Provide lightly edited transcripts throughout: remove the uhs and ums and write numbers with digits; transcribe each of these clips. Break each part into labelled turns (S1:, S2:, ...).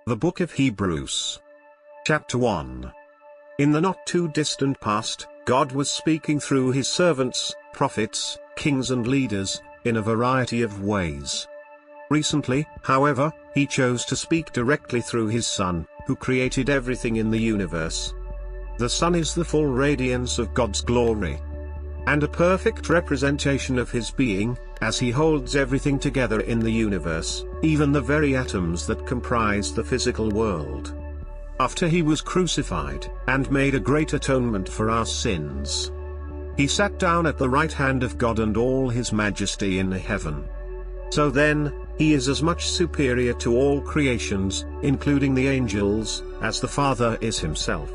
S1: The Book of Hebrews. Chapter 1. In the not-too-distant past, God was speaking through his servants, prophets, kings and leaders, in a variety of ways. Recently, however, he chose to speak directly through his Son, who created everything in the universe. The Son is the full radiance of God's glory, and a perfect representation of his being, as he holds everything together in the universe, even the very atoms that comprise the physical world. After he was crucified, and made a great atonement for our sins, he sat down at the right hand of God and all his majesty in heaven. So then, he is as much superior to all creations, including the angels, as the Father is himself.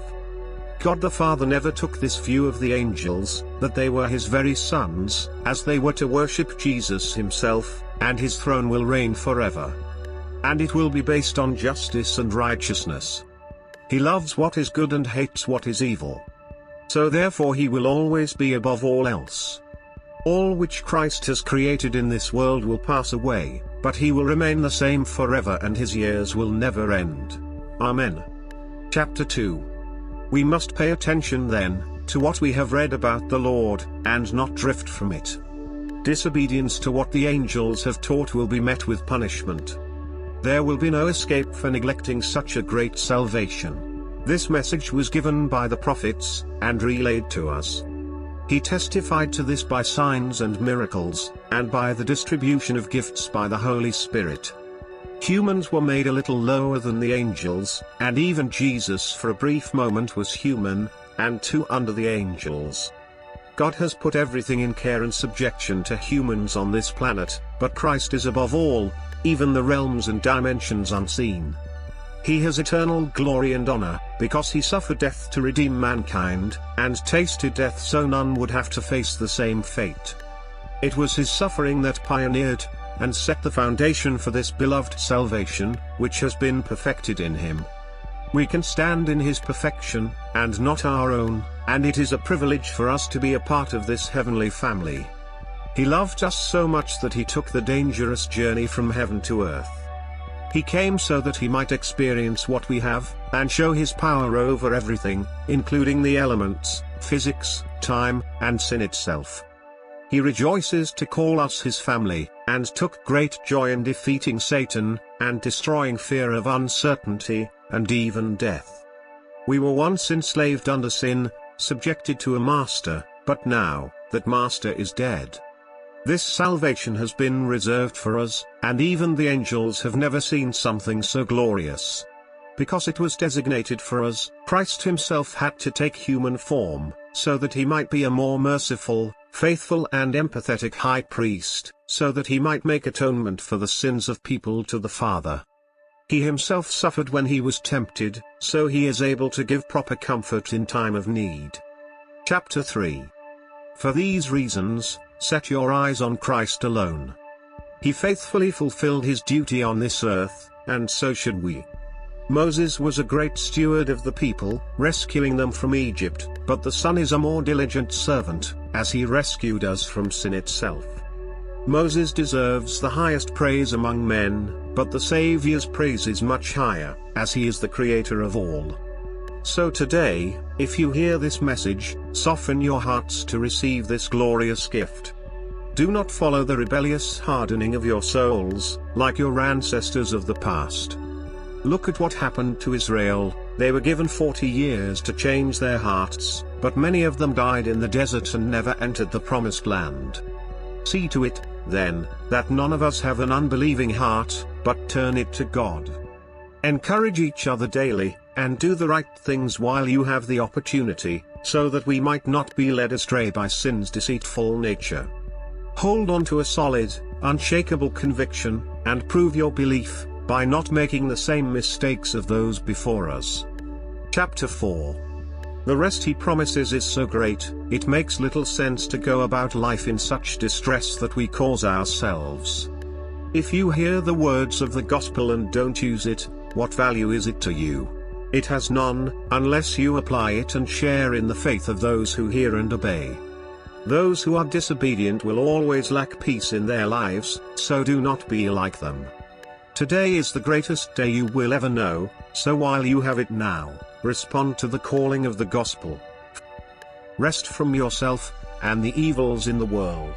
S1: God the Father never took this view of the angels, that they were his very sons, as they were to worship Jesus himself, and his throne will reign forever. And it will be based on justice and righteousness. He loves what is good and hates what is evil. So therefore he will always be above all else. All which Christ has created in this world will pass away, but he will remain the same forever and his years will never end. Amen. Chapter 2. We must pay attention then, to what we have read about the Lord, and not drift from it. Disobedience to what the angels have taught will be met with punishment. There will be no escape for neglecting such a great salvation. This message was given by the prophets, and relayed to us. He testified to this by signs and miracles, and by the distribution of gifts by the Holy Spirit. Humans were made a little lower than the angels, and even Jesus for a brief moment was human, and too under the angels. God has put everything in care and subjection to humans on this planet, but Christ is above all, even the realms and dimensions unseen. He has eternal glory and honor, because he suffered death to redeem mankind, and tasted death so none would have to face the same fate. It was his suffering that pioneered, and set the foundation for this beloved salvation, which has been perfected in him. We can stand in his perfection, and not our own, and it is a privilege for us to be a part of this heavenly family. He loved us so much that he took the dangerous journey from heaven to earth. He came so that he might experience what we have, and show his power over everything, including the elements, physics, time, and sin itself. He rejoices to call us his family, and took great joy in defeating Satan, and destroying fear of uncertainty, and even death. We were once enslaved under sin, subjected to a master, but now, that master is dead. This salvation has been reserved for us, and even the angels have never seen something so glorious. Because it was designated for us, Christ himself had to take human form, so that he might be a more merciful, faithful and empathetic high priest, so that he might make atonement for the sins of people to the Father. He himself suffered when he was tempted, so he is able to give proper comfort in time of need. Chapter 3. For these reasons, set your eyes on Christ alone. He faithfully fulfilled his duty on this earth, and so should we. Moses was a great steward of the people, rescuing them from Egypt, but the Son is a more diligent servant, as he rescued us from sin itself. Moses deserves the highest praise among men, but the Saviour's praise is much higher, as he is the creator of all. So today, if you hear this message, soften your hearts to receive this glorious gift. Do not follow the rebellious hardening of your souls, like your ancestors of the past. Look at what happened to Israel. They were given 40 years to change their hearts, but many of them died in the desert and never entered the promised land. See to it, then, that none of us have an unbelieving heart, but turn it to God. Encourage each other daily, and do the right things while you have the opportunity, so that we might not be led astray by sin's deceitful nature. Hold on to a solid, unshakable conviction, and prove your belief, by not making the same mistakes of those before us. Chapter 4. The rest he promises is so great, it makes little sense to go about life in such distress that we cause ourselves. If you hear the words of the gospel and don't use it, what value is it to you? It has none, unless you apply it and share in the faith of those who hear and obey. Those who are disobedient will always lack peace in their lives, so do not be like them. Today is the greatest day you will ever know, so while you have it now, respond to the calling of the gospel. Rest from yourself and the evils in the world.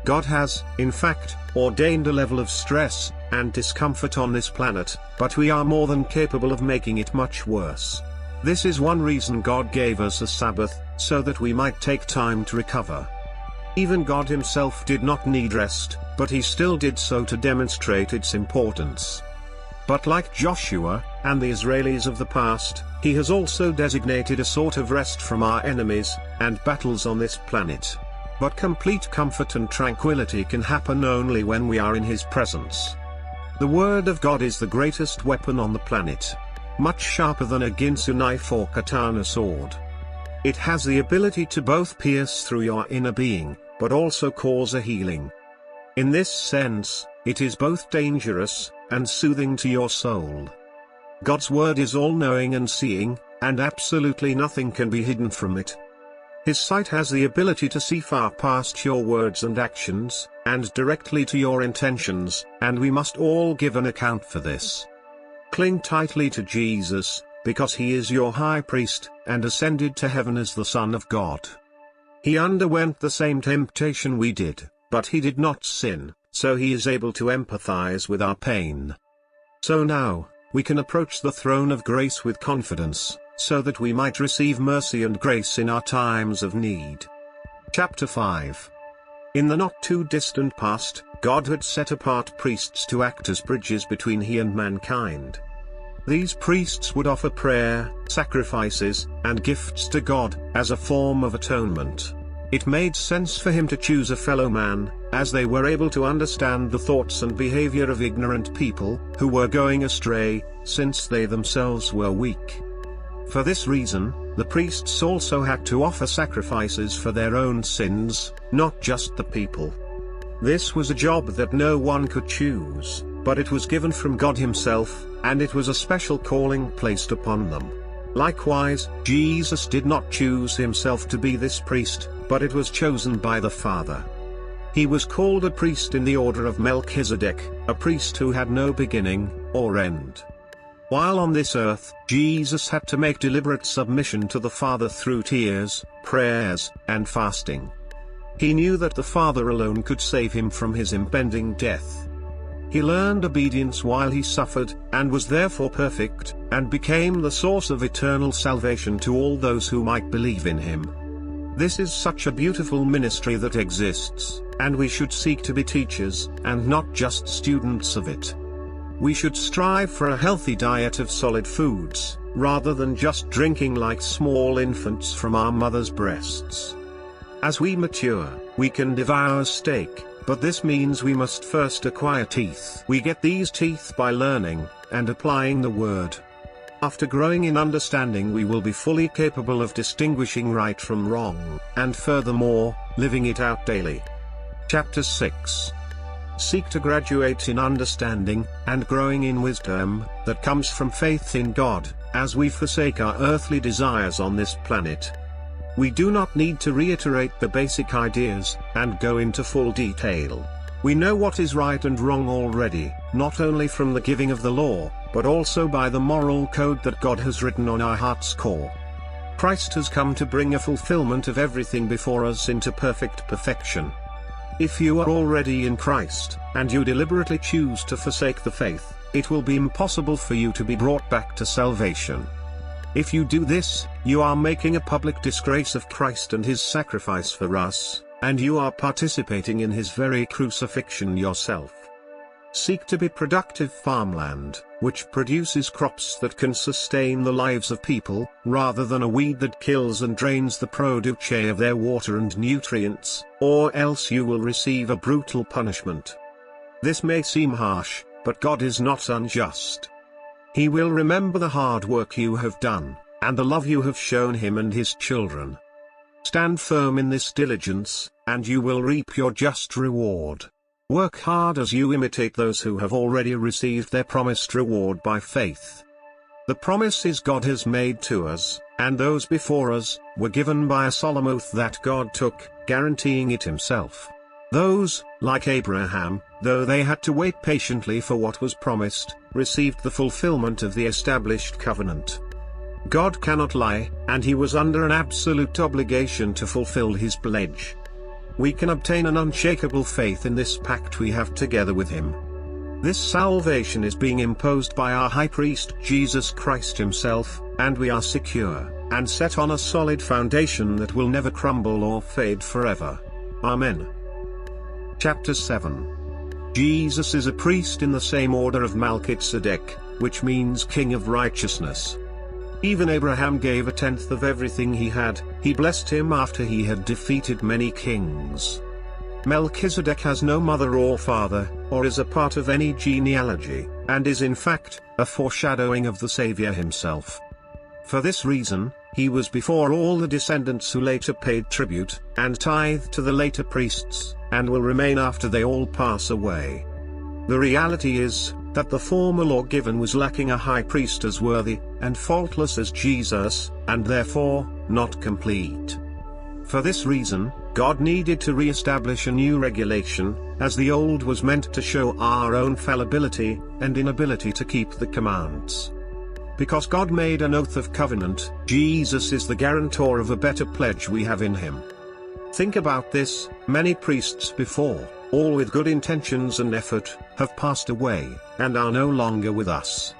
S1: God has, in fact, ordained a level of stress and discomfort on this planet, but we are more than capable of making it much worse. This is one reason God gave us a Sabbath, so that we might take time to recover. Even God himself did not need rest, but he still did so to demonstrate its importance. But like Joshua and the Israelis of the past, he has also designated a sort of rest from our enemies and battles on this planet. But complete comfort and tranquility can happen only when we are in his presence. The Word of God is the greatest weapon on the planet. Much sharper than a Ginsu knife or katana sword. It has the ability to both pierce through your inner being, but also cause a healing. In this sense, it is both dangerous and soothing to your soul. God's Word is all-knowing and seeing, and absolutely nothing can be hidden from it. His sight has the ability to see far past your words and actions, and directly to your intentions, and we must all give an account for this. Cling tightly to Jesus, because he is your high priest, and ascended to heaven as the Son of God. He underwent the same temptation we did, but he did not sin, so he is able to empathize with our pain. So now, we can approach the throne of grace with confidence, so that we might receive mercy and grace in our times of need. Chapter 5. In the not-too-distant past, God had set apart priests to act as bridges between he and mankind. These priests would offer prayer, sacrifices, and gifts to God, as a form of atonement. It made sense for him to choose a fellow man, as they were able to understand the thoughts and behavior of ignorant people, who were going astray, since they themselves were weak. For this reason, the priests also had to offer sacrifices for their own sins, not just the people. This was a job that no one could choose, but it was given from God himself, and it was a special calling placed upon them. Likewise, Jesus did not choose himself to be this priest, but it was chosen by the Father. He was called a priest in the order of Melchizedek, a priest who had no beginning or end. While on this earth, Jesus had to make deliberate submission to the Father through tears, prayers, and fasting. He knew that the Father alone could save him from his impending death. He learned obedience while he suffered, and was therefore perfect, and became the source of eternal salvation to all those who might believe in him. This is such a beautiful ministry that exists, and we should seek to be teachers, and not just students of it. We should strive for a healthy diet of solid foods, rather than just drinking like small infants from our mother's breasts. As we mature, we can devour steak, but this means we must first acquire teeth. We get these teeth by learning and applying the Word. After growing in understanding, we will be fully capable of distinguishing right from wrong, and furthermore, living it out daily. Chapter 6. Seek to graduate in understanding, and growing in wisdom, that comes from faith in God, as we forsake our earthly desires on this planet. We do not need to reiterate the basic ideas, and go into full detail. We know what is right and wrong already, not only from the giving of the law, but also by the moral code that God has written on our heart's core. Christ has come to bring a fulfillment of everything before us into perfect perfection. If you are already in Christ, and you deliberately choose to forsake the faith, it will be impossible for you to be brought back to salvation. If you do this, you are making a public disgrace of Christ and his sacrifice for us, and you are participating in his very crucifixion yourself. Seek to be productive farmland, which produces crops that can sustain the lives of people, rather than a weed that kills and drains the produce of their water and nutrients, or else you will receive a brutal punishment. This may seem harsh, but God is not unjust. He will remember the hard work you have done, and the love you have shown him and his children. Stand firm in this diligence, and you will reap your just reward. Work hard as you imitate those who have already received their promised reward by faith. The promises God has made to us, and those before us, were given by a solemn oath that God took, guaranteeing it himself. Those, like Abraham, though they had to wait patiently for what was promised, received the fulfillment of the established covenant. God cannot lie, and he was under an absolute obligation to fulfill his pledge. We can obtain an unshakable faith in this pact we have together with him. This salvation is being imposed by our high priest Jesus Christ himself, and we are secure, and set on a solid foundation that will never crumble or fade forever. Amen. Chapter 7. Jesus is a priest in the same order of Melchizedek, which means King of Righteousness. Even Abraham gave a tenth of everything he had. He blessed him after he had defeated many kings. Melchizedek has no mother or father, or is a part of any genealogy, and is in fact, a foreshadowing of the Savior himself. For this reason, he was before all the descendants who later paid tribute, and tithe to the later priests, and will remain after they all pass away. The reality is, that the former law given was lacking a high priest as worthy, and faultless as Jesus, and therefore, not complete. For this reason, God needed to re-establish a new regulation, as the old was meant to show our own fallibility, and inability to keep the commands. Because God made an oath of covenant, Jesus is the guarantor of a better pledge we have in him. Think about this: many priests before, all with good intentions and effort, have passed away, and are no longer with us.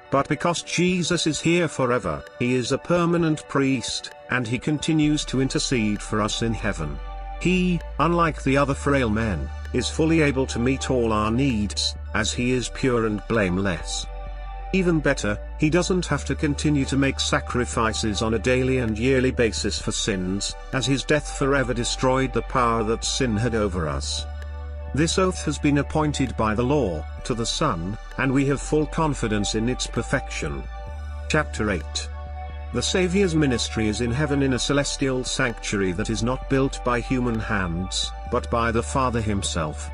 S1: But because Jesus is here forever, he is a permanent priest, and he continues to intercede for us in heaven. He, unlike the other frail men, is fully able to meet all our needs, as he is pure and blameless. Even better, he doesn't have to continue to make sacrifices on a daily and yearly basis for sins, as his death forever destroyed the power that sin had over us. This oath has been appointed by the law, to the Son, and we have full confidence in its perfection. Chapter 8. The Saviour's ministry is in heaven in a celestial sanctuary that is not built by human hands, but by the Father himself.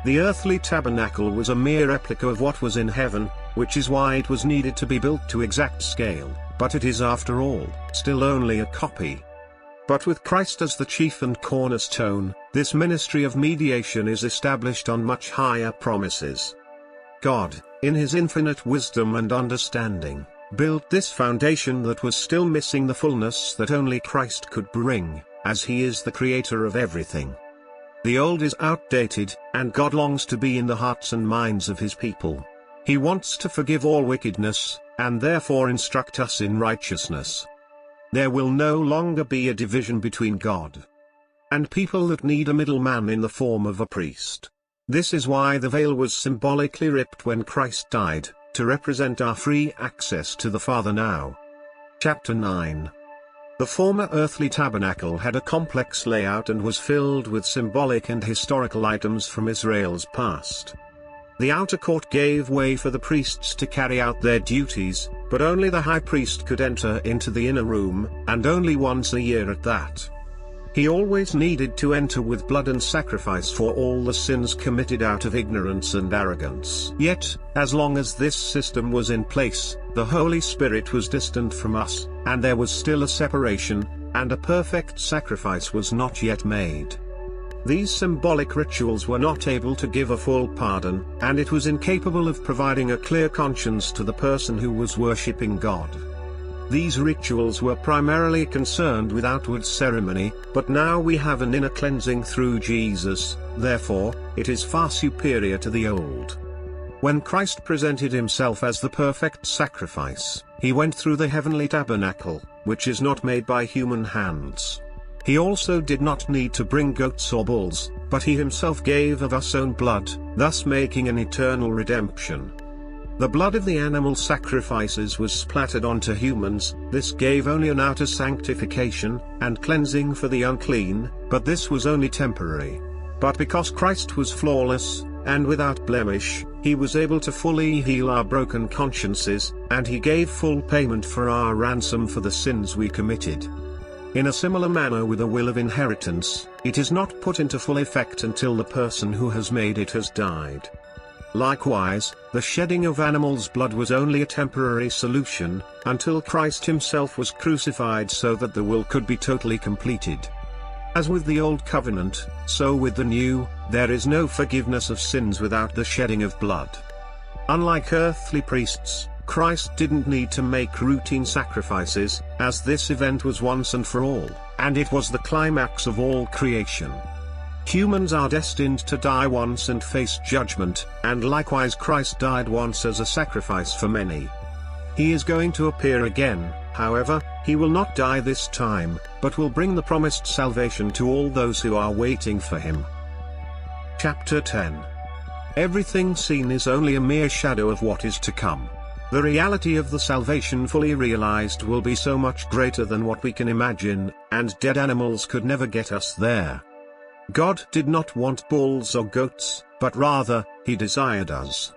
S1: The earthly tabernacle was a mere replica of what was in heaven, which is why it was needed to be built to exact scale, but it is after all, still only a copy. But with Christ as the chief and cornerstone, this ministry of mediation is established on much higher promises. God, in his infinite wisdom and understanding, built this foundation that was still missing the fullness that only Christ could bring, as he is the creator of everything. The old is outdated, and God longs to be in the hearts and minds of his people. He wants to forgive all wickedness, and therefore instruct us in righteousness. There will no longer be a division between God and people that need a middleman in the form of a priest. This is why the veil was symbolically ripped when Christ died, to represent our free access to the Father now. Chapter 9. The former earthly tabernacle had a complex layout and was filled with symbolic and historical items from Israel's past. The outer court gave way for the priests to carry out their duties, but only the high priest could enter into the inner room, and only once a year at that. He always needed to enter with blood and sacrifice for all the sins committed out of ignorance and arrogance. Yet, as long as this system was in place, the Holy Spirit was distant from us, and there was still a separation, and a perfect sacrifice was not yet made. These symbolic rituals were not able to give a full pardon, and it was incapable of providing a clear conscience to the person who was worshipping God. These rituals were primarily concerned with outward ceremony, but now we have an inner cleansing through Jesus, therefore, it is far superior to the old. When Christ presented himself as the perfect sacrifice, he went through the heavenly tabernacle, which is not made by human hands. He also did not need to bring goats or bulls, but he himself gave of his own blood, thus making an eternal redemption. The blood of the animal sacrifices was splattered onto humans. This gave only an outer sanctification and cleansing for the unclean, but this was only temporary. But because Christ was flawless and without blemish, he was able to fully heal our broken consciences, and he gave full payment for our ransom for the sins we committed. In a similar manner with a will of inheritance, it is not put into full effect until the person who has made it has died. Likewise, the shedding of animals' blood was only a temporary solution, until Christ himself was crucified so that the will could be totally completed. As with the old covenant, so with the new, there is no forgiveness of sins without the shedding of blood. Unlike earthly priests, Christ didn't need to make routine sacrifices, as this event was once and for all, and it was the climax of all creation. Humans are destined to die once and face judgment, and likewise Christ died once as a sacrifice for many. He is going to appear again, however, he will not die this time, but will bring the promised salvation to all those who are waiting for him. Chapter 10. Everything seen is only a mere shadow of what is to come. The reality of the salvation fully realized will be so much greater than what we can imagine, and dead animals could never get us there. God did not want bulls or goats, but rather, he desired us.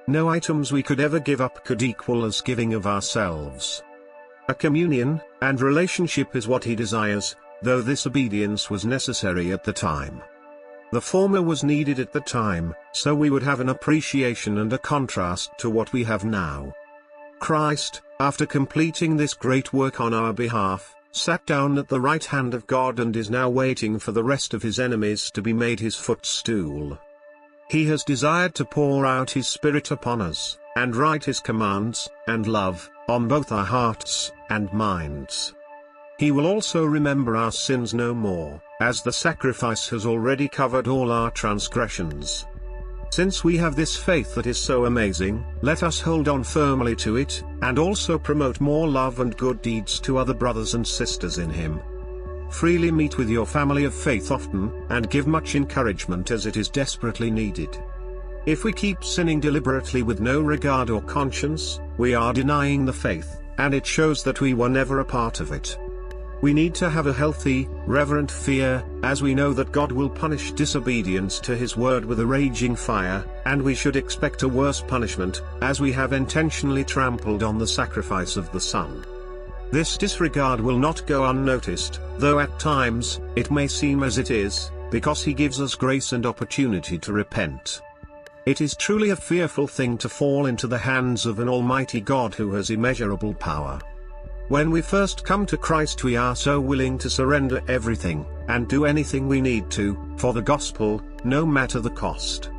S1: No items we could ever give up could equal as giving of ourselves. A communion and relationship is what he desires, though this obedience was necessary at the time. The former was needed at the time, so we would have an appreciation and a contrast to what we have now. Christ, after completing this great work on our behalf, sat down at the right hand of God and is now waiting for the rest of his enemies to be made his footstool. He has desired to pour out his Spirit upon us, and write his commands, and love, on both our hearts and minds. He will also remember our sins no more, as the sacrifice has already covered all our transgressions. Since we have this faith that is so amazing, let us hold on firmly to it, and also promote more love and good deeds to other brothers and sisters in him. Freely meet with your family of faith often, and give much encouragement as it is desperately needed. If we keep sinning deliberately with no regard or conscience, we are denying the faith, and it shows that we were never a part of it. We need to have a healthy, reverent fear, as we know that God will punish disobedience to his word with a raging fire, and we should expect a worse punishment, as we have intentionally trampled on the sacrifice of the Son. This disregard will not go unnoticed, though at times, it may seem as it is, because he gives us grace and opportunity to repent. It is truly a fearful thing to fall into the hands of an almighty God who has immeasurable power. When we first come to Christ, we are so willing to surrender everything, and do anything we need to, for the gospel, no matter the cost.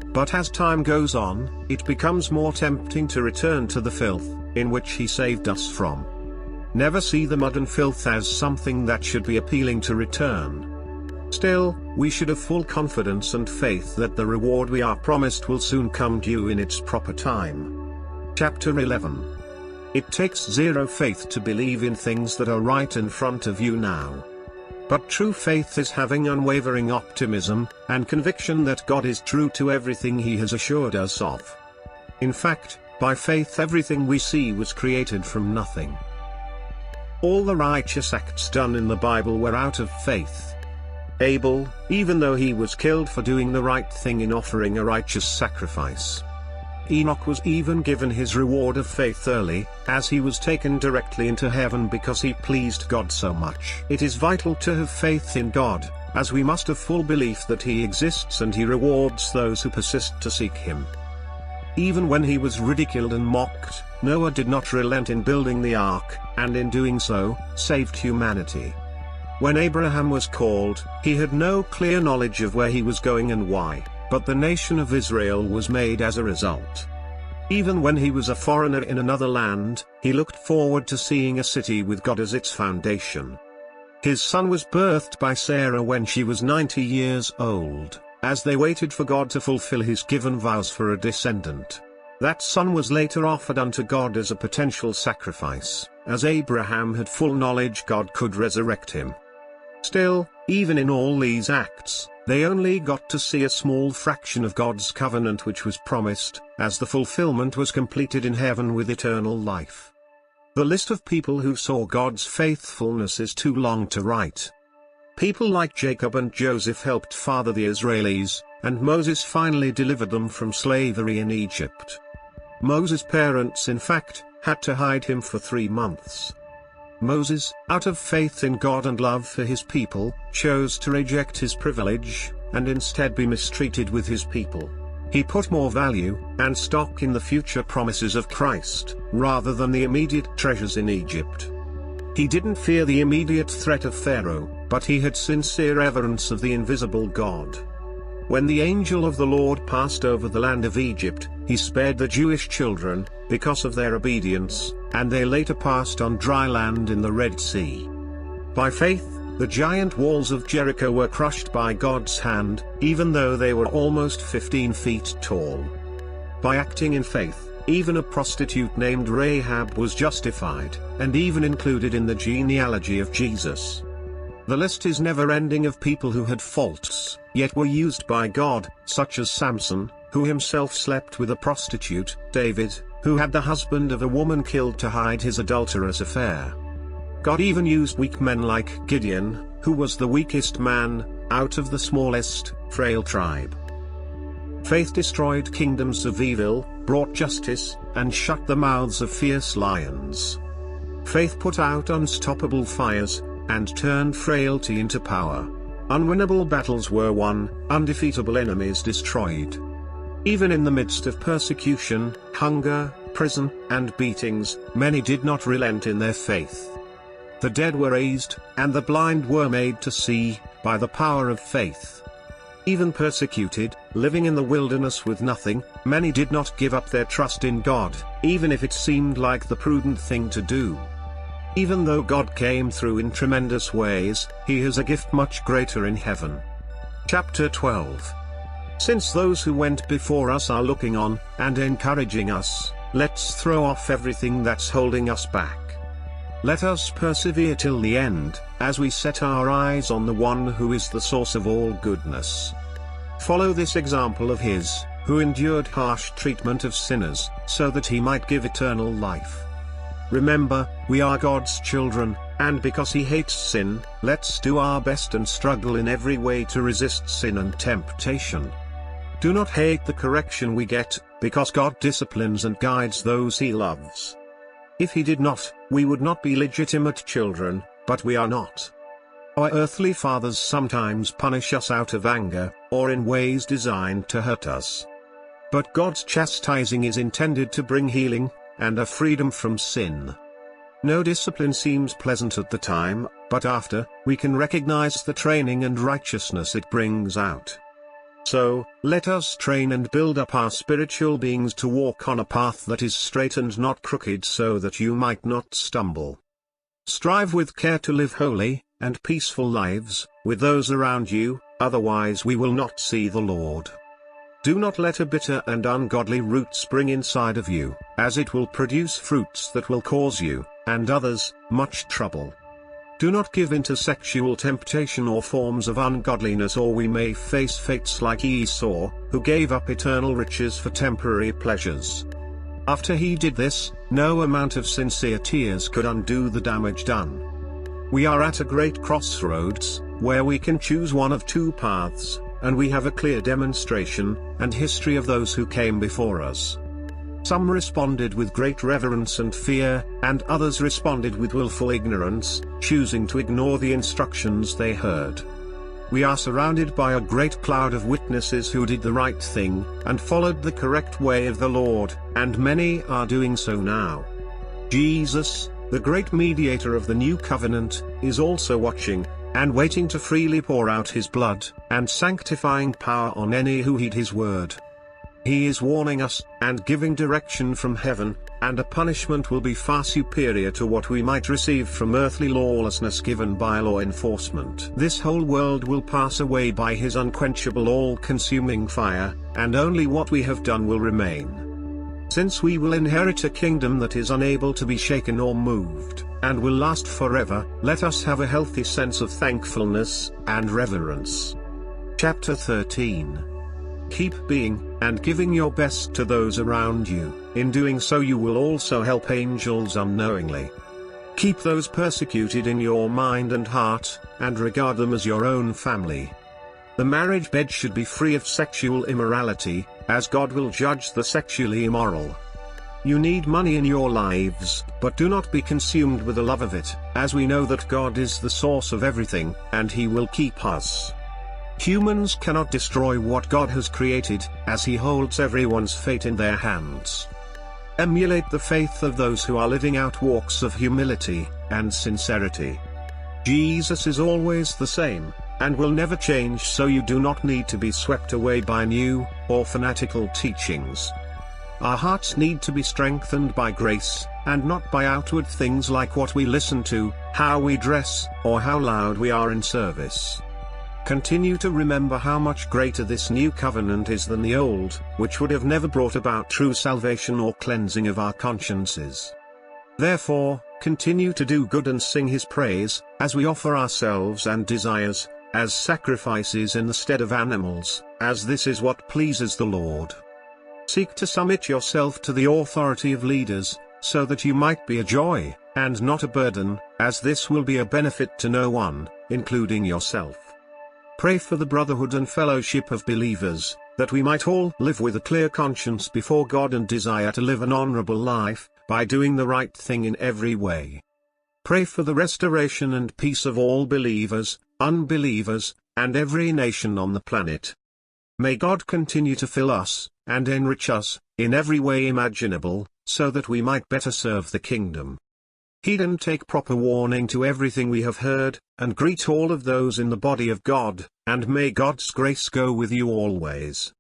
S1: But as time goes on, it becomes more tempting to return to the filth, in which he saved us from. Never see the mud and filth as something that should be appealing to return. Still, we should have full confidence and faith that the reward we are promised will soon come due in its proper time. Chapter 11. It takes zero faith to believe in things that are right in front of you now. But true faith is having unwavering optimism, and conviction that God is true to everything he has assured us of. In fact, by faith everything we see was created from nothing. All the righteous acts done in the Bible were out of faith. Abel, even though he was killed for doing the right thing in offering a righteous sacrifice. Enoch was even given his reward of faith early, as he was taken directly into heaven because he pleased God so much. It is vital to have faith in God, as we must have full belief that he exists and he rewards those who persist to seek him. Even when he was ridiculed and mocked, Noah did not relent in building the ark, and in doing so, saved humanity. When Abraham was called, he had no clear knowledge of where he was going and why, but the nation of Israel was made as a result. Even when he was a foreigner in another land, he looked forward to seeing a city with God as its foundation. His son was birthed by Sarah when she was 90 years old, as they waited for God to fulfill his given vows for a descendant. That son was later offered unto God as a potential sacrifice, as Abraham had full knowledge God could resurrect him. Still, even in all these acts, they only got to see a small fraction of God's covenant which was promised, as the fulfillment was completed in heaven with eternal life. The list of people who saw God's faithfulness is too long to write. People like Jacob and Joseph helped father the Israelis, and Moses finally delivered them from slavery in Egypt. Moses' parents in fact, had to hide him for 3 months. Moses, out of faith in God and love for his people, chose to reject his privilege, and instead be mistreated with his people. He put more value and stock in the future promises of Christ, rather than the immediate treasures in Egypt. He didn't fear the immediate threat of Pharaoh, but he had sincere reverence of the invisible God. When the angel of the Lord passed over the land of Egypt, he spared the Jewish children, because of their obedience, and they later passed on dry land in the Red Sea. By faith, the giant walls of Jericho were crushed by God's hand, even though they were almost 15 feet tall. By acting in faith, even a prostitute named Rahab was justified, and even included in the genealogy of Jesus. The list is never-ending of people who had faults, yet were used by God, such as Samson, who himself slept with a prostitute, David, who had the husband of a woman killed to hide his adulterous affair. God even used weak men like Gideon, who was the weakest man, out of the smallest, frail tribe. Faith destroyed kingdoms of evil, brought justice, and shut the mouths of fierce lions. Faith put out unstoppable fires, and turned frailty into power. Unwinnable battles were won, undefeatable enemies destroyed. Even in the midst of persecution, hunger, prison, and beatings, many did not relent in their faith. The dead were raised, and the blind were made to see, by the power of faith. Even persecuted, living in the wilderness with nothing, many did not give up their trust in God, even if it seemed like the prudent thing to do. Even though God came through in tremendous ways, He has a gift much greater in heaven. Chapter 12. Since those who went before us are looking on, and encouraging us, let's throw off everything that's holding us back. Let us persevere till the end, as we set our eyes on the one who is the source of all goodness. Follow this example of his, who endured harsh treatment of sinners, so that he might give eternal life. Remember, we are God's children, and because He hates sin, let's do our best and struggle in every way to resist sin and temptation. Do not hate the correction we get, because God disciplines and guides those He loves. If He did not, we would not be legitimate children, but we are not. Our earthly fathers sometimes punish us out of anger, or in ways designed to hurt us. But God's chastising is intended to bring healing, and a freedom from sin. No discipline seems pleasant at the time, but after, we can recognize the training and righteousness it brings out. So, let us train and build up our spiritual beings to walk on a path that is straight and not crooked so that you might not stumble. Strive with care to live holy, and peaceful lives, with those around you, otherwise we will not see the Lord. Do not let a bitter and ungodly root spring inside of you, as it will produce fruits that will cause you, and others, much trouble. Do not give in to sexual temptation or forms of ungodliness, or we may face fates like Esau, who gave up eternal riches for temporary pleasures. After he did this, no amount of sincere tears could undo the damage done. We are at a great crossroads, where we can choose one of two paths, and we have a clear demonstration and history of those who came before us. Some responded with great reverence and fear, and others responded with willful ignorance, choosing to ignore the instructions they heard. We are surrounded by a great cloud of witnesses who did the right thing, and followed the correct way of the Lord, and many are doing so now. Jesus, the great mediator of the new covenant, is also watching, and waiting to freely pour out His blood, and sanctifying power on any who heed His word. He is warning us, and giving direction from heaven, and a punishment will be far superior to what we might receive from earthly lawlessness given by law enforcement. This whole world will pass away by His unquenchable all-consuming fire, and only what we have done will remain. Since we will inherit a kingdom that is unable to be shaken or moved, and will last forever, let us have a healthy sense of thankfulness and reverence. Chapter 13. Keep being, and giving your best to those around you. In doing so you will also help angels unknowingly. Keep those persecuted in your mind and heart, and regard them as your own family. The marriage bed should be free of sexual immorality, as God will judge the sexually immoral. You need money in your lives, but do not be consumed with the love of it, as we know that God is the source of everything, and He will keep us. Humans cannot destroy what God has created, as He holds everyone's fate in their hands. Emulate the faith of those who are living out walks of humility, and sincerity. Jesus is always the same, and will never change, so you do not need to be swept away by new, or fanatical teachings. Our hearts need to be strengthened by grace, and not by outward things like what we listen to, how we dress, or how loud we are in service. Continue to remember how much greater this new covenant is than the old, which would have never brought about true salvation or cleansing of our consciences. Therefore, continue to do good and sing His praise, as we offer ourselves and desires, as sacrifices in the stead of animals, as this is what pleases the Lord. Seek to submit yourself to the authority of leaders, so that you might be a joy, and not a burden, as this will be a benefit to no one, including yourself. Pray for the brotherhood and fellowship of believers, that we might all live with a clear conscience before God and desire to live an honorable life, by doing the right thing in every way. Pray for the restoration and peace of all believers, unbelievers, and every nation on the planet. May God continue to fill us, and enrich us, in every way imaginable, so that we might better serve the kingdom. Heed and take proper warning to everything we have heard, and greet all of those in the body of God, and may God's grace go with you always.